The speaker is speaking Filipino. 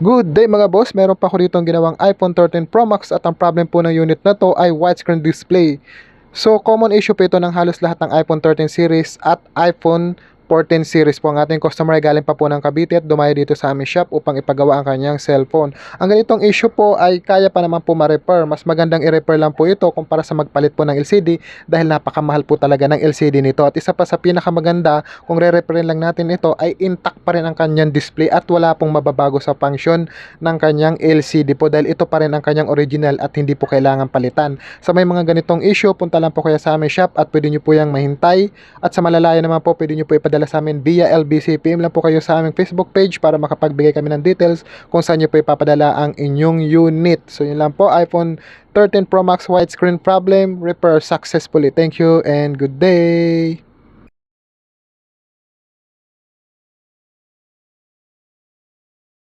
Good day mga boss, meron pa ako dito ang ginawang iPhone 13 Pro Max at ang problem po ng unit na to ay widescreen display. So common issue po ito ng halos lahat ng iPhone 13 series at iPhone 14 series po. Ang ating customer ay galing pa po ng Cavite at dumayo dito sa aming shop upang ipagawa ang kanyang cellphone. Ang ganitong issue po ay kaya pa naman po ma-repair. Mas magandang i-repair lang po ito kumpara sa magpalit po ng LCD dahil napakamahal po talaga ng LCD nito. At isa pa sa pinakamaganda, kung re-repairin lang natin ito ay intact pa rin ang kanyang display at wala pong mababago sa function ng kanyang LCD po dahil ito pa rin ang kanyang original at hindi po kailangan palitan. Sa may mga ganitong issue, punta lang po kaya sa aming shop at pwede nyo po yung mahintay. At sa malalaya naman po, pwede nyo po ipadala sa amin via LBC. PM lang po kayo sa aming Facebook page para makapagbigay kami ng details kung saan nyo po ipapadala ang inyong unit. So yun lang po, iPhone 13 Pro Max widescreen problem repair successfully. Thank you and good day!